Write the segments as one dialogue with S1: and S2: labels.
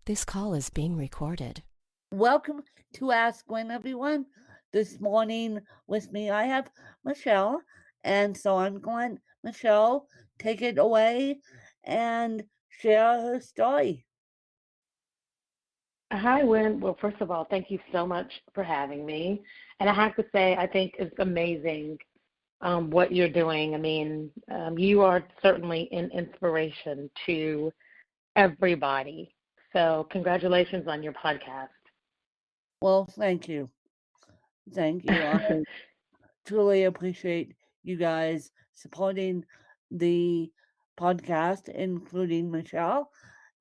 S1: This call is being recorded.
S2: Welcome to Ask Gwen, everyone. This morning with me, I have Michelle, and so I'm going, Michelle, take it away and share her story.
S3: Hi, Wynn. Well, first of all, thank you so much for having me. And I have to say, I think it's amazing what you're doing. I mean, you are certainly an inspiration to everybody. So, congratulations on your podcast.
S2: Well, thank you. Thank you. I truly appreciate you guys supporting the podcast, including Michelle.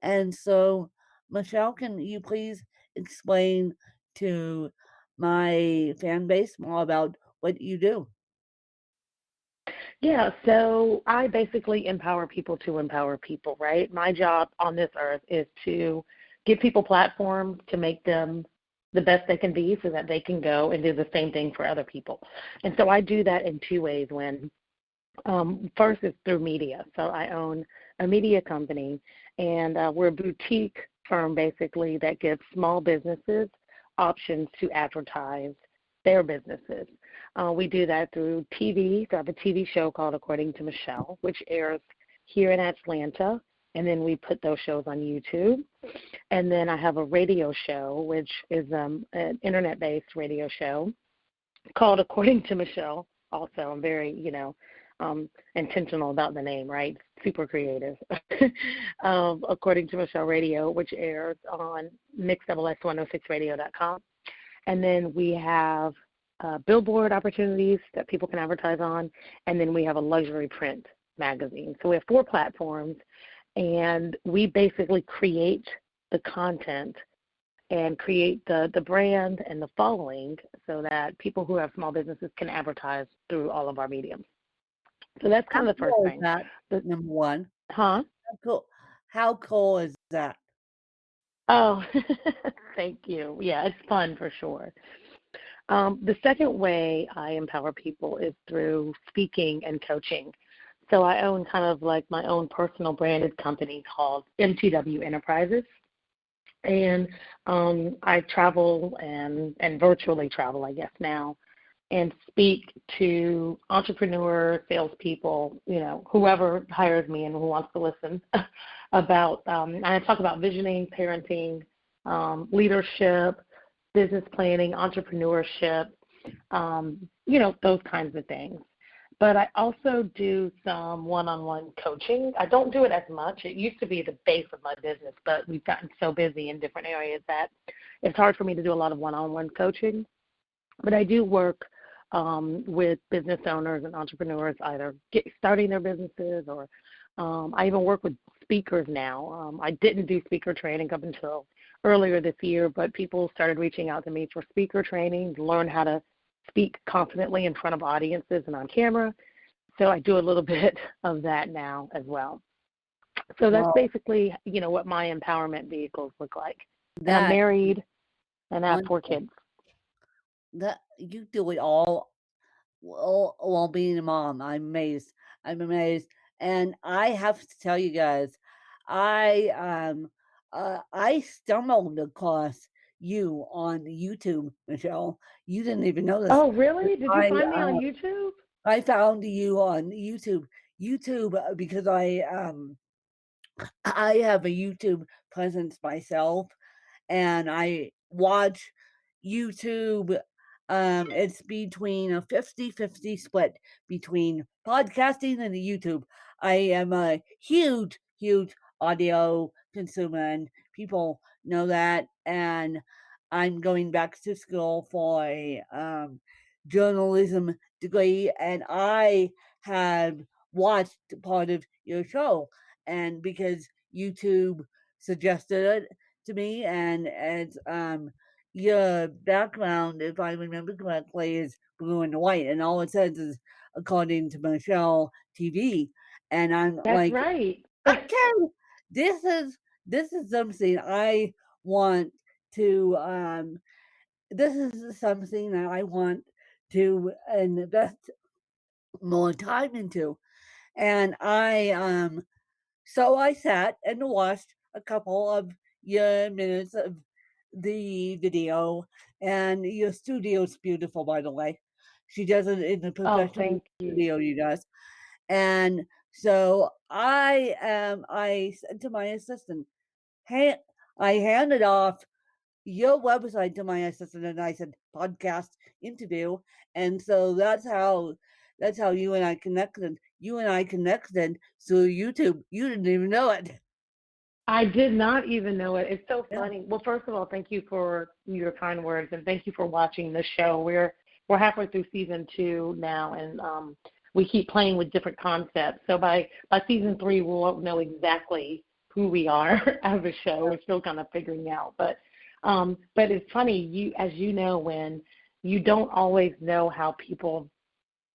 S2: And so, Michelle, can you please explain to my fan base more about what you do?
S3: Yeah, so I basically empower people, right? My job on this earth is to give people platforms to make them the best they can be so that they can go and do the same thing for other people. And so I do that in two ways. First is through media. So I own a media company, and we're a boutique firm basically that gives small businesses options to advertise their businesses. We do that through TV. So I have a TV show called According to Michelle, which airs here in Atlanta, and then we put those shows on YouTube. And then I have a radio show, which is an internet-based radio show called According to Michelle. Also, I'm very, intentional about the name, right? Super creative. According to Michelle Radio, which airs on mixxls106radio.com. And then we have billboard opportunities that people can advertise on, and then we have a luxury print magazine. So we have 4 platforms, and we basically create the content and create the brand and the following so that people who have small businesses can advertise through all of our mediums. So that's kind of the first
S2: Cool is
S3: thing.
S2: that? Number one.
S3: Huh?
S2: How cool is that?
S3: Oh, thank you. Yeah, it's fun for sure. The second way I empower people is through speaking and coaching. So I own kind of like my own personal branded company called MTW Enterprises. And I travel and virtually travel, I guess now, and speak to entrepreneurs, salespeople, whoever hires me and who wants to listen about. And I talk about visioning, parenting, leadership, business planning, entrepreneurship, those kinds of things. But I also do some one-on-one coaching. I don't do it as much. It used to be the base of my business, but we've gotten so busy in different areas that it's hard for me to do a lot of one-on-one coaching. But I do work with business owners and entrepreneurs, either starting their businesses or I even work with speakers now. I didn't do speaker training up until earlier this year, but people started reaching out to me for speaker training to learn how to speak confidently in front of audiences and on camera. So I do a little bit of that now as well. So that's basically, what my empowerment vehicles look like. And I'm married and I have 4 kids.
S2: That you do it all while being a mom. I'm amazed. And I have to tell you guys, I stumbled across you on YouTube, Michelle. You didn't even know this.
S3: Oh, really? Did you find me on YouTube?
S2: I found you on YouTube. Because I have a YouTube presence myself, and I watch YouTube. It's between a 50-50 split between podcasting and YouTube. I am a huge audio consumer, and people know that. And I'm going back to school for a journalism degree, and I have watched part of your show, and because YouTube suggested it to me, and it's your background, if I remember correctly, is blue and white, and all it says is according to Michelle TV, and I'm
S3: That's
S2: like,
S3: right.
S2: okay, this is something I want to this is something that I want to invest more time into, and so I sat and watched a couple of your minutes of the video, and your studio's beautiful, by the way. She does it in a
S3: Oh,
S2: professional
S3: thank you.
S2: studio, you does. And so I said to my assistant, hey, I handed off your website to my assistant and I said podcast interview. And so that's how you and I connected. You and I connected through YouTube. You didn't even know it.
S3: I did not even know it. It's so
S2: Yeah.
S3: funny. Well, first of all, thank you for your kind words, and thank you for watching the show. We're halfway through season 2 now, and we keep playing with different concepts. So by season 3, we'll know exactly who we are as a show. We're still kind of figuring out, but it's funny. As you know, when you don't always know how people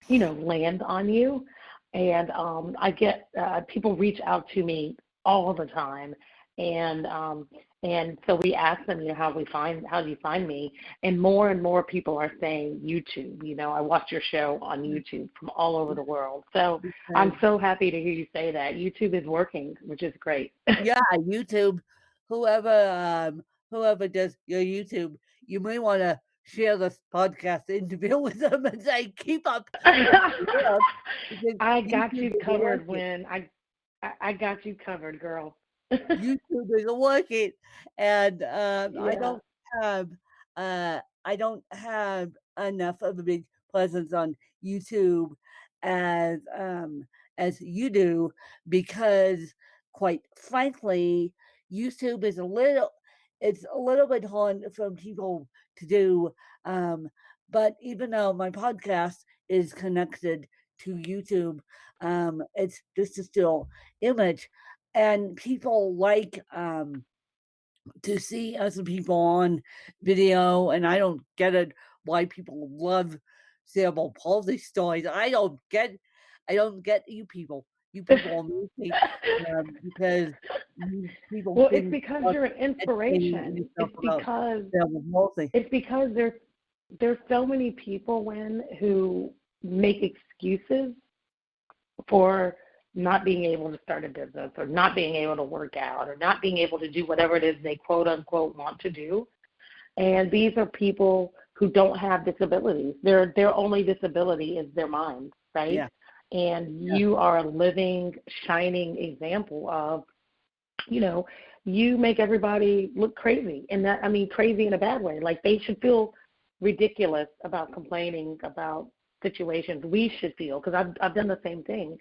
S3: land on you, and I get people reach out to me all the time, and so we ask them, how do you find me? And more people are saying YouTube. I watch your show on YouTube from all over the world. So I'm
S2: Because,
S3: so happy to hear you say that. YouTube is working, which is great.
S2: yeah, YouTube, whoever whoever does your YouTube, you may want to share this podcast interview with them and say, keep up with the work because
S3: I got
S2: YouTube
S3: you
S2: is
S3: covered
S2: working.
S3: when I got you covered, girl.
S2: YouTube is working, and
S3: Yeah.
S2: have I don't have enough of a big presence on YouTube as you do because, quite frankly, YouTube is a little bit hard for people to do. Um, but even though my podcast is connected to YouTube, it's just a still image and people like to see other people on video, and I don't get it why people love cerebral palsy stories. I don't get you people. You people amaze me because you people
S3: Well, it's
S2: think
S3: because
S2: about
S3: you're an
S2: educating
S3: inspiration.
S2: yourself about cerebral palsy.
S3: It's because there's so many people who make excuses for not being able to start a business or not being able to work out or not being able to do whatever it is they quote unquote want to do. And these are people who don't have disabilities. Their only disability is their mind, right?
S2: Yeah,
S3: And
S2: yeah,
S3: you are a living, shining example of, you make everybody look crazy. And that, I mean, crazy in a bad way. Like they should feel ridiculous about complaining about situations. We should feel, because I've done the same thing,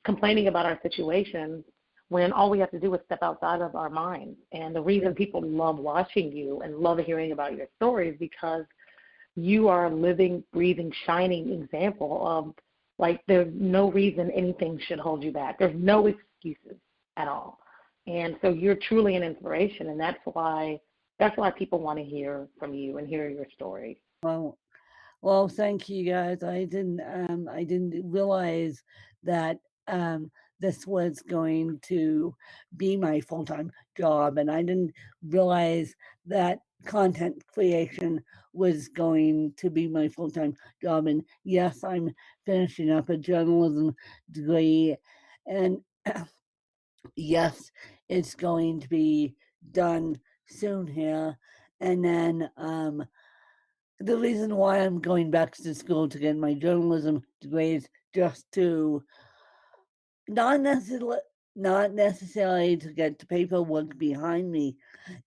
S3: complaining about our situations when all we have to do is step outside of our minds. And the
S2: yeah.
S3: reason people love watching you and love hearing about your stories because you are a living, breathing, shining example of, like, there's no reason anything should hold you back. There's no excuses at all. And so you're truly an inspiration, and that's why people want to hear from you and hear your story.
S2: Well, Well, thank you guys. I didn't realize that this was going to be my full-time job, and I didn't realize that content creation was going to be my full-time job. And yes, I'm finishing up a journalism degree, and yes, it's going to be done soon here. And then the reason why I'm going back to school to get my journalism degree is just to not necessarily not necessarily to get the paperwork behind me.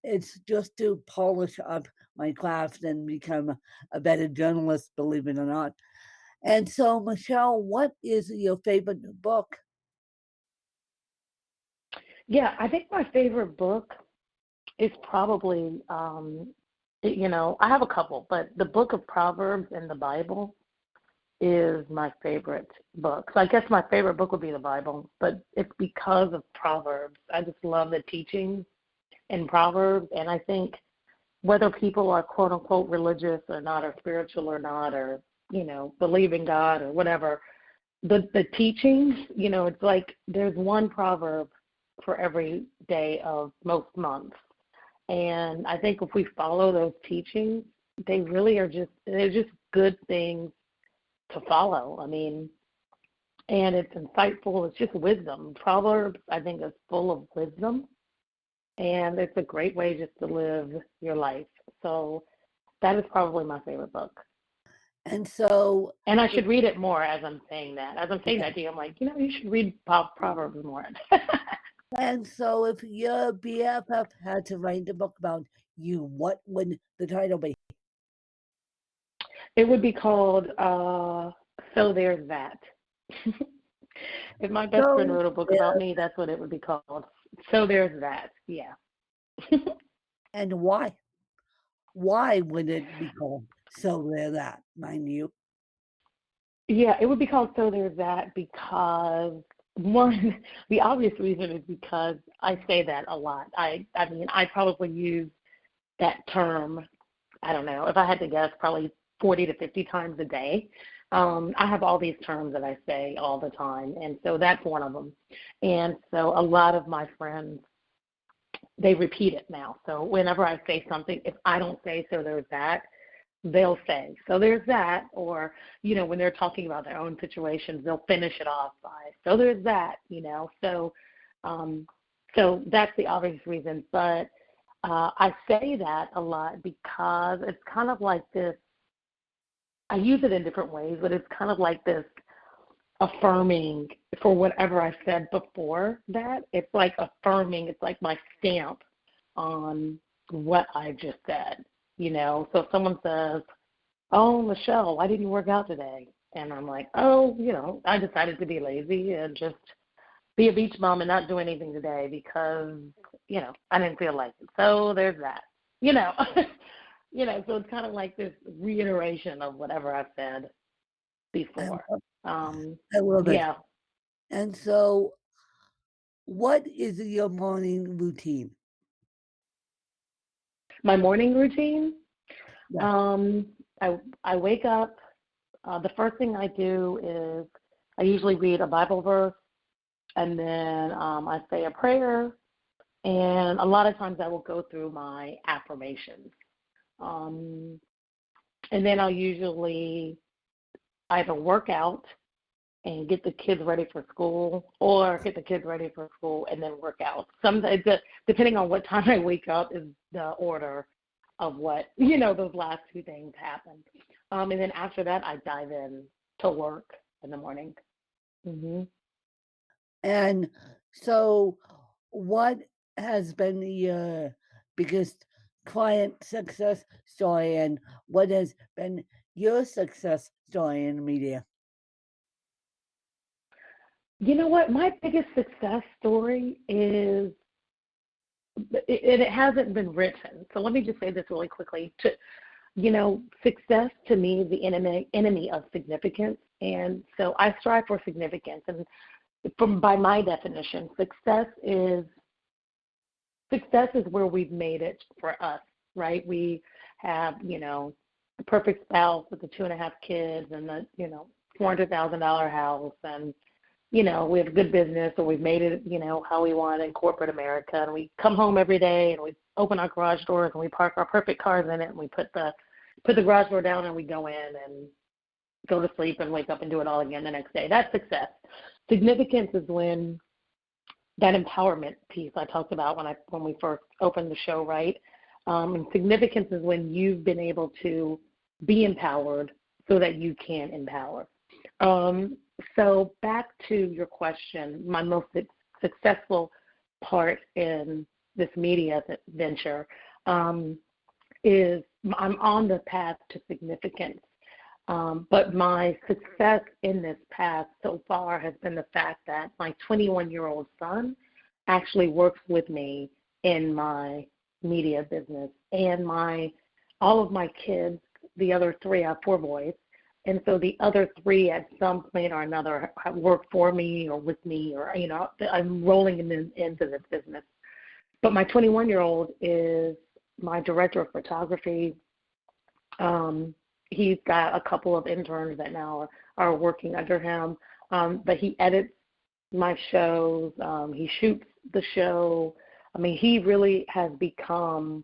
S2: It's just to polish up my craft and become a better journalist, believe it or not. And so, Michelle, what is your favorite book?
S3: Yeah, I think my favorite book is probably, I have a couple, but the book of Proverbs in the Bible is my favorite book. So I guess my favorite book would be the Bible, but it's because of Proverbs. I just love the teachings in Proverbs, and I think whether people are quote unquote religious or not, or spiritual or not, or believe in God or whatever, the teachings, it's like there's one proverb for every day of most months. And I think if we follow those teachings, they're just good things to follow. I mean, and it's insightful. It's just wisdom. Proverbs, I think, is full of wisdom. and it's a great way just to live your life. So that is probably my favorite book.
S2: And so,
S3: And I should read it more as I'm saying that. As I'm saying that to you, I'm like, you should read Proverbs more.
S2: and so if your BFF had to write a book about you, what would the title be?
S3: It would be called So There's That. If my best friend
S2: So,
S3: wrote a book about me, that's what it would be called. So There's That. Yeah.
S2: and why? Why would it be called So There That, mind you?
S3: Yeah, it would be called So There's That because one, the obvious reason is because I say that a lot. I mean, I probably use that term, I don't know, if I had to guess, probably 40 to 50 times a day. I have all these terms that I say all the time, and so that's one of them. And so a lot of my friends, they repeat it now. So whenever I say something, if I don't say so there's that, they'll say, so there's that, or, when they're talking about their own situations, they'll finish it off by, so there's that, so that's the obvious reason. But I say that a lot because it's kind of like this, I use it in different ways, but it's kind of like this affirming for whatever I said before that. It's like affirming, it's like my stamp on what I just said. So if someone says, oh, Michelle, why didn't you work out today? And I'm like, oh, I decided to be lazy and just be a beach mom and not do anything today because, I didn't feel like it. So there's that, so it's kind of like this reiteration of whatever I've said before.
S2: I love it.
S3: Yeah.
S2: And so, what is your morning routine?
S3: My morning routine,
S2: Yeah.
S3: I wake up. The first thing I do is I usually read a Bible verse, and then I say a prayer, and a lot of times I will go through my affirmations. And then I'll usually either work out and get the kids ready for school, or get the kids ready for school and then work out. Sometimes, depending on what time I wake up, is the order of what, those last two things happen. And then after that, I dive in to work in the morning. Mm-hmm.
S2: And so, what has been your biggest client success story, and what has been your success story in media?
S3: You know what? My biggest success story is, it hasn't been written. So let me just say this really quickly. Success to me is the enemy of significance. And so I strive for significance. And by my definition, success is where we've made it for us, right? We have, the perfect spouse with the 2.5 kids and the, $400,000 house, and we have a good business, or we've made it, how we want in corporate America. And we come home every day and we open our garage doors and we park our perfect cars in it, and we put the garage door down and we go in and go to sleep and wake up and do it all again the next day. That's success. Significance is when that empowerment piece I talked about when we first opened the show, right? And significance is when you've been able to be empowered so that you can empower. So back to your question, my most successful part in this media venture is I'm on the path to significance. But my success in this path so far has been the fact that my 21-year-old son actually works with me in my media business, and all of my kids, the other 3, I have 4 boys, and so the other 3 at some point or another work for me or with me, or, I'm rolling into this business. But my 21-year-old is my director of photography. He's got a couple of interns that now are working under him, but he edits my shows. He shoots the show. I mean, he really has become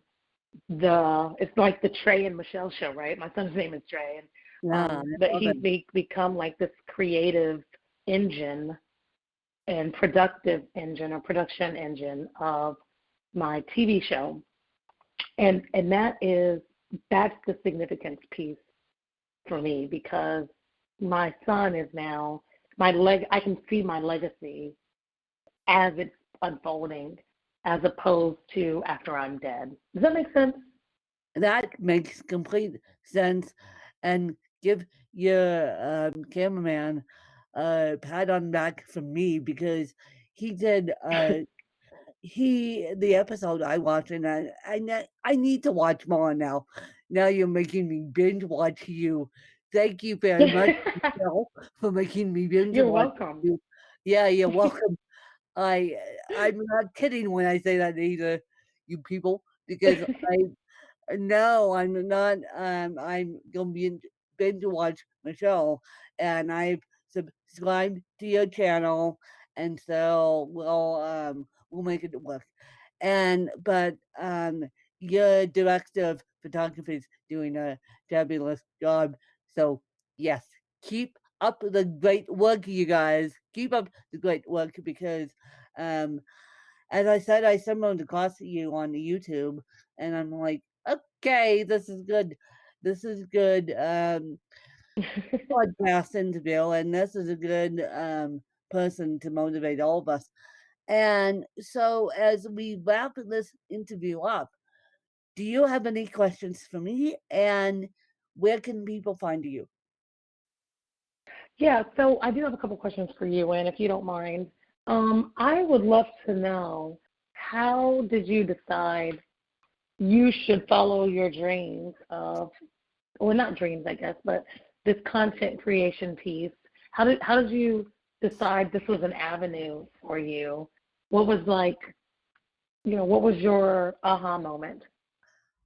S3: it's like the Trey and Michelle show, right? My son's name is Trey. But he's become like this creative engine and productive engine or production engine of my TV show. And that's the significance piece for me, because my son is now I can see my legacy as it's unfolding, as opposed to after I'm dead. Does that make sense?
S2: That makes complete sense. And give your cameraman a pat on the back from me, because he did the episode I watched, and I need to watch more now. Now you're making me binge watch you. Thank you very much, Michelle, for making me binge
S3: You're
S2: watch
S3: welcome.
S2: you. Yeah, you're welcome. I I'm not kidding when I say that either, you people, because no, I'm not. I'm gonna binge watch Michelle, and I've subscribed to your channel, and so we'll make it work. But your director of photography is doing a fabulous job. So yes, keep up the great work, you guys. Keep up the great work, because um as I said, I stumbled across you on YouTube, and I'm like, okay, this is good. This is good podcast interview, and this is a good person to motivate all of us. And so, as we wrap this interview up, do you have any questions for me? And where can people find you?
S3: Yeah, so I do have a couple questions for you, and if you don't mind, I would love to know, how did you decide you should follow your dreams of, well, not dreams, I guess, but this content creation piece? How did you decide this was an avenue for you? What was like, what was your aha moment?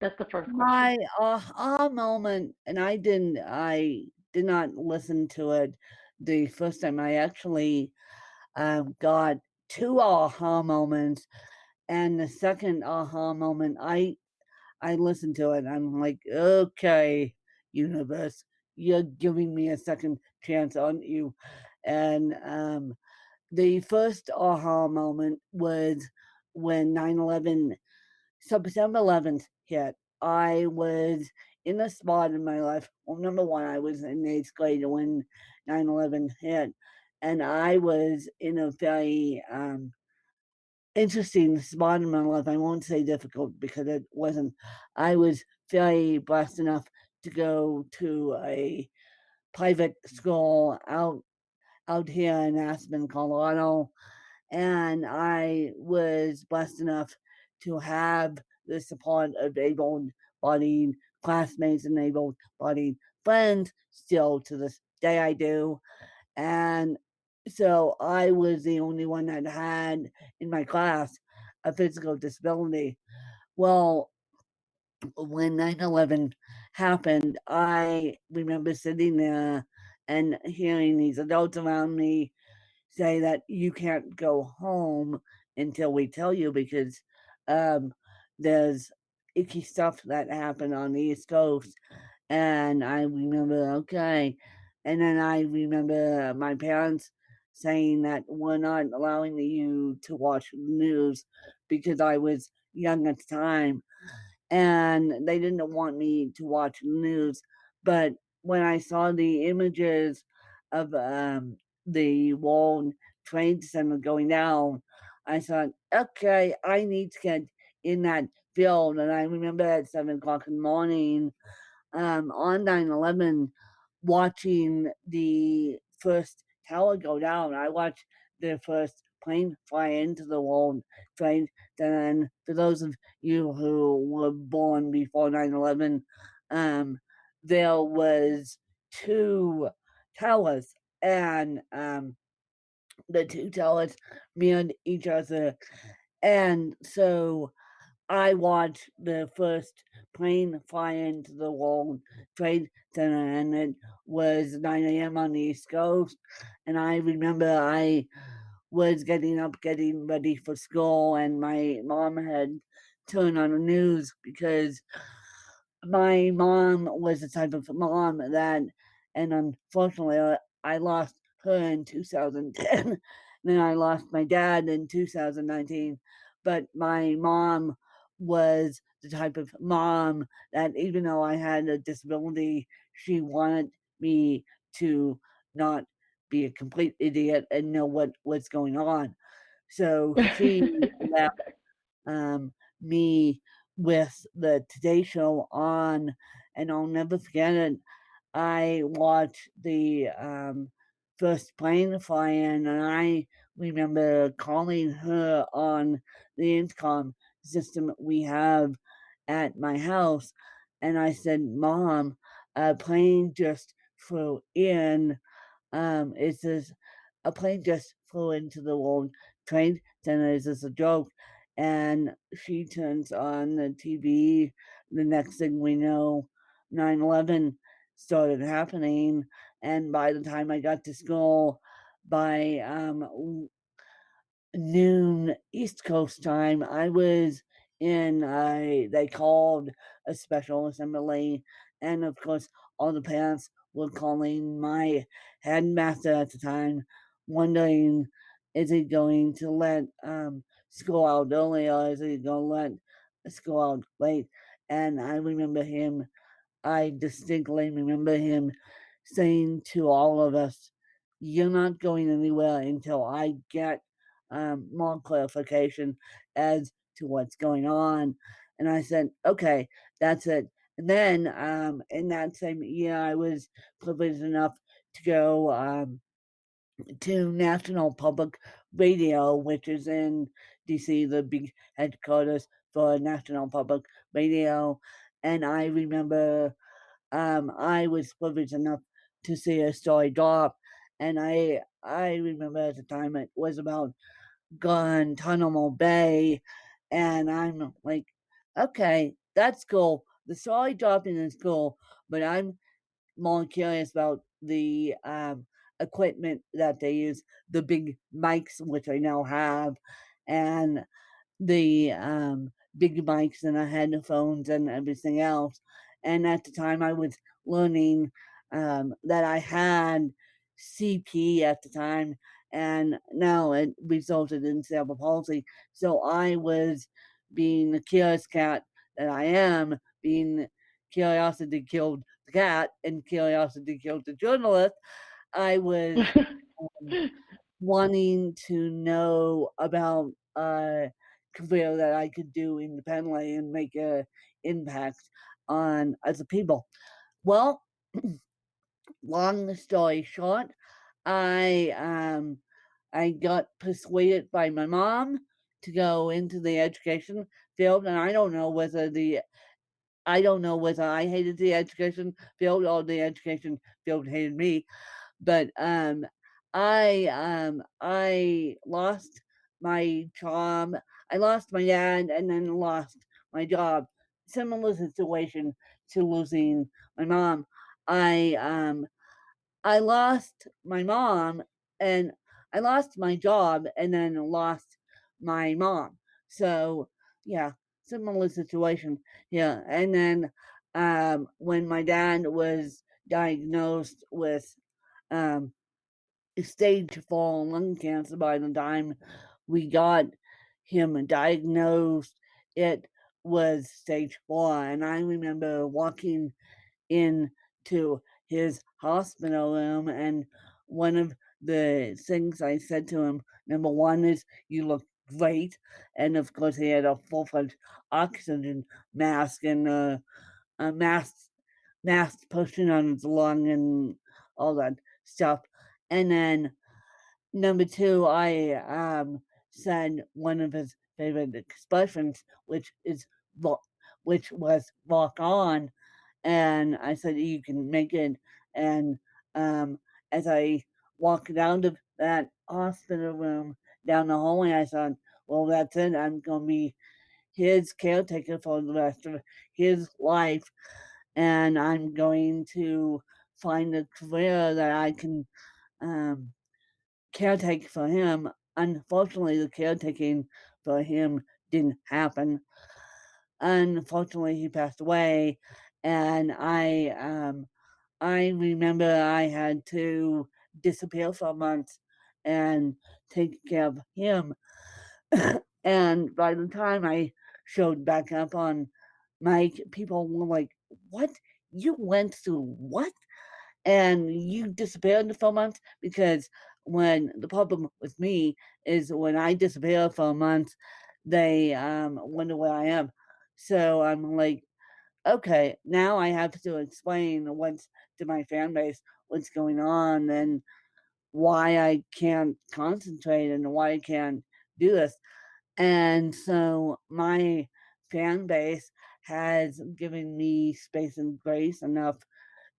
S3: That's the first question.
S2: My aha moment, and I did not listen to it the first time. I actually got two aha moments, and the second aha moment, I listened to it. I'm like, okay, universe, you're giving me a second chance, aren't you? And the first aha moment was when 9/11, September 11th hit. I was in a spot in my life. Well, number one, I was in eighth grade when 9/11 hit, and I was in a very interesting spot in my life. I won't say difficult, because it wasn't. I was very blessed enough to go to a private school out here in Aspen, Colorado, and I was blessed enough to have the support of able-bodied classmates and able-bodied friends. Still to this day, I do. And so I was the only one that had in my class a physical disability. Well, when 9/11 happened, I remember sitting there and hearing these adults around me say that you can't go home until we tell you, because um, there's icky stuff that happened on the East Coast. And I remember, okay. And then I remember my parents saying that we're not allowing you to watch the news, because I was young at the time and they didn't want me to watch the news. But when I saw the images of the World Trade Center going down, I thought, okay, I need to get in that field. And I remember at 7 o'clock in the morning, on 9/11, watching the first tower go down. I watched the first plane fly into the World Trade. Then, for those of you who were born before 9/11, um, there was two towers, and the two towers mirrored each other. And so I watched the first plane fly into the World Trade Center, and it was 9 a.m. on the East Coast. And I remember I was getting up, getting ready for school, and my mom had turned on the news, because my mom was the type of mom that, and unfortunately, I lost her in 2010. Then I lost my dad in 2019. but my mom was the type of mom that even though I had a disability, she wanted me to not be a complete idiot and know what was going on. So she left me with the Today Show on, and I'll never forget it. I watched the first plane fly in, and I remember calling her on the intercom system we have at my house, and I said, "Mom, a plane just flew in. Is this a plane just flew into the World Trade Center? Is this a joke?" And she turns on the TV. The next thing we know, 9/11 started happening. And by the time I got to school, by noon East Coast time, I was in they called a special assembly, and of course all the parents were calling my headmaster at the time, wondering, is he going to let school out early, or is he going to let school out late? And I distinctly remember him saying to all of us, "You're not going anywhere until I get more clarification as to what's going on." And I said, "Okay, that's it." And then in that same year, I was privileged enough to go to National Public Radio, which is in DC, the big headquarters for National Public Radio. And I remember I was privileged enough to see a story drop, and I remember at the time it was about Guantanamo Bay, and I'm like, okay, that's cool. The story dropping is cool, but I'm more curious about the equipment that they use, the big mics, which I now have, and the big mics and the headphones and everything else. And at the time, I was learning that I had CP at the time, and now it resulted in cerebral palsy. So I was being the curious cat that I am, being curiosity killed the cat and curiosity killed the journalist. I was wanting to know about a career that I could do independently and make a impact on other people. Well, long story short, I I got persuaded by my mom to go into the education field, and I don't know whether I hated the education field or the education field hated me, but I lost my job. I lost my dad, and then lost my job. Similar situation to losing my mom. I um I lost my mom, and I lost my job, and then lost my mom. So yeah, similar situation. Yeah, and then when my dad was diagnosed with um, stage 4 lung cancer, by the time we got him diagnosed, it was stage 4. And I remember walking into his hospital room, and one of the things I said to him, number one, is, "You look great." And of course, he had a full fledged oxygen mask and a mask pushing on his lung and all that stuff. And then number two, I said one of his favorite expressions, which was "rock on," and I said, "You can make it." And as I walked out of that hospital room down the hallway, I thought, "Well, that's it. I'm gonna be his caretaker for the rest of his life, and I'm going to find a career that I can um, caretake for him." Unfortunately, the caretaking for him didn't happen. Unfortunately, he passed away, and I remember I had to disappear for months and take care of him. And by the time I showed back up on mic, people were like, "What? You went through what? And you disappeared for a month?" Because when the problem with me is when I disappear for a month, they wonder where I am. So I'm like, okay, now I have to explain what's to my fan base what's going on and why I can't concentrate and why I can't do this. And so my fan base has given me space and grace enough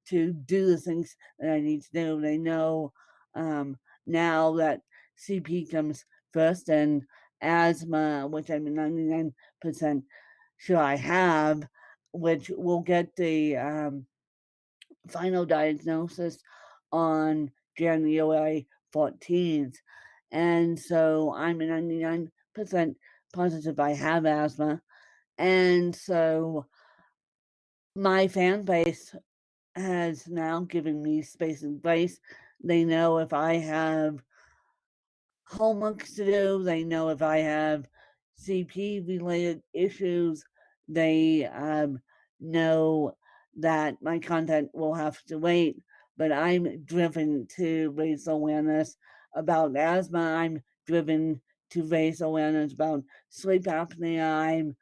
S2: to do the things that I need to do. They know um, now that CP comes first and asthma, which I'm 99% sure I have, which will get the final diagnosis on January 14th. And so I'm 99% positive I have asthma. And so my fan base has now given me space and grace. They know if I have homework to do, they know if I have CP related issues, they know that my content will have to wait. But I'm driven to raise awareness about asthma. I'm driven to raise awareness about sleep apnea. I'm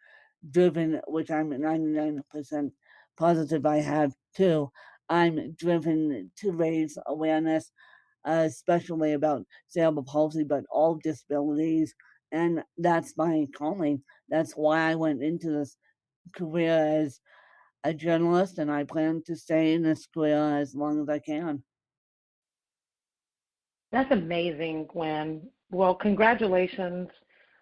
S2: driven, which I'm 99% positive I have too. I'm driven to raise awareness, especially about cerebral palsy, but all disabilities. And that's my calling. That's why I went into this career as a journalist, and I plan to stay in this career as long as I can.
S3: That's amazing, Gwen. Well, congratulations.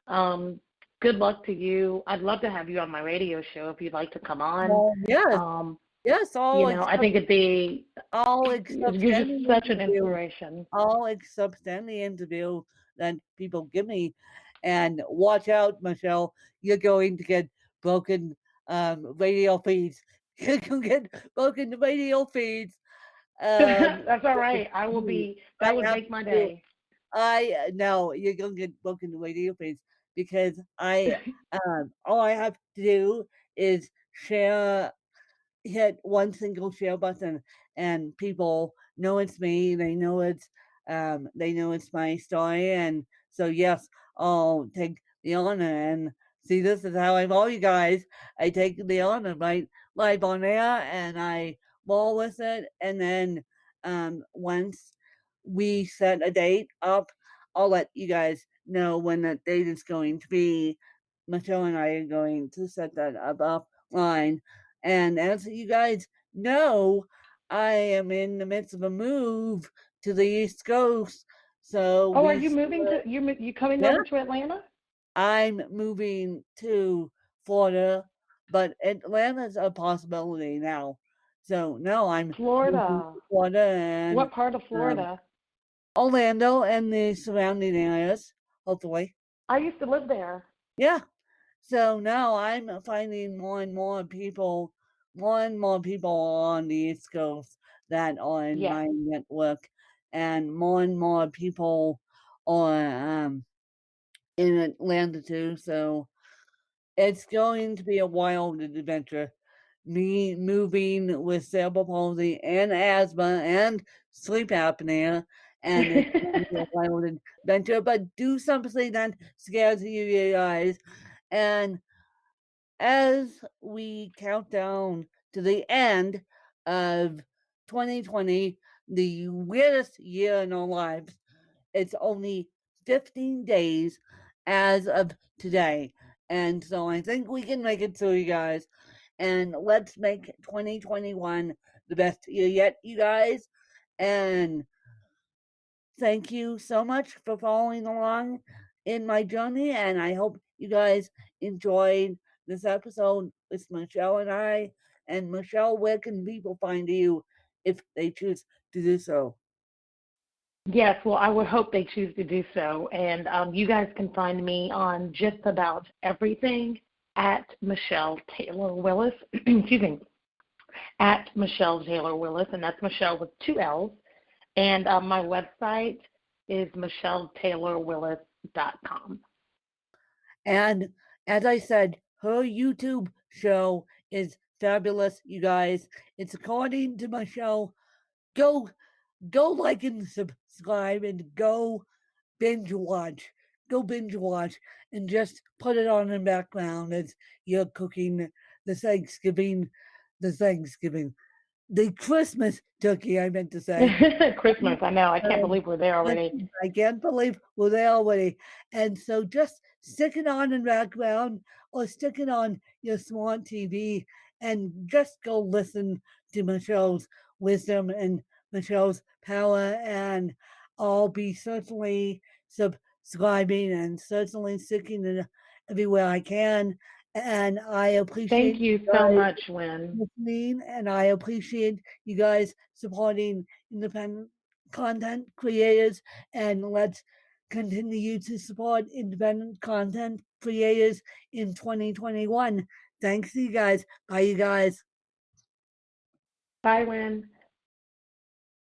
S3: Um, Good luck to you. I'd love to have you on my radio show if you'd like to come on.
S2: Well, yes,
S3: Um,
S2: yes,
S3: I think
S2: all except
S3: you're just
S2: any
S3: such an
S2: interview.
S3: inspiration.
S2: All except any interview that people give me. And watch out, Michelle, you're going to get broken radio feeds. You're going to get broken radio feeds.
S3: That's all right.
S2: I
S3: That would
S2: have
S3: make my
S2: to.
S3: day.
S2: I no, you're going to get broken radio feeds because all I have to do is share hit one single share button and people know it's me. They know it's my story, and so yes, I'll take the honor. And see, this is how I roll, you guys. I take the honor right live on air, and I roll with it. And then once we set a date up, I'll let you guys know when that date is going to be. Michelle and I are going to set that up offline. And as you guys know, I am in the midst of a move to the East Coast. So
S3: Oh, are you moving to you coming
S2: yeah,
S3: over to Atlanta?
S2: I'm moving to Florida, but Atlanta's a possibility now. So no, I'm moving
S3: Florida.
S2: to Florida and
S3: What part of
S2: um,
S3: Florida?
S2: Orlando and the surrounding areas, hopefully.
S3: I used to live there.
S2: Yeah. So now I'm finding more and more people on the East Coast that are in
S3: Yeah.
S2: my network, and more people are in Atlanta too. So it's going to be a wild adventure. Me moving with cerebral palsy and asthma and sleep apnea, and it's going to be a wild adventure. But do something that scares you guys, and as we count down to the end of 2020, the weirdest year in our lives, it's only 15 days as of today. And so I think we can make it through, you guys. And let's make 2021 the best year yet, you guys. And thank you so much for following along in my journey, and I hope you guys enjoyed this episode with Michelle and I. And Michelle, where can people find you if they choose to do so?
S3: Yes, well, I would hope they choose to do so. And you guys can find me on just about everything at Michelle Taylor Willis. Excuse me, at Michelle Taylor Willis, and that's Michelle with two L's. And my website is michelletaylorwillis.com.
S2: And as I said, her YouTube show is fabulous, you guys. It's according to Michelle. Go like and subscribe and go binge watch. Go binge watch and just put it on in the background as you're cooking the Thanksgiving, the Thanksgiving, the Christmas turkey, I meant to say.
S3: Christmas, I know. I can't
S2: Um,
S3: believe we're there already.
S2: I can't believe we're there already. And so just stick it on in the background or stick it on your smart TV and just go listen to Michelle's wisdom and Michelle's power. And I'll be certainly subscribing and certainly sticking it everywhere I can. And I appreciate
S3: Thank you
S2: you
S3: so
S2: guys
S3: much, Wynn.
S2: listening, and I appreciate you guys supporting independent content creators, and let's continue to support independent content creators in 2021. Thanks, you guys. Bye, you guys.
S3: Bye, Wynn.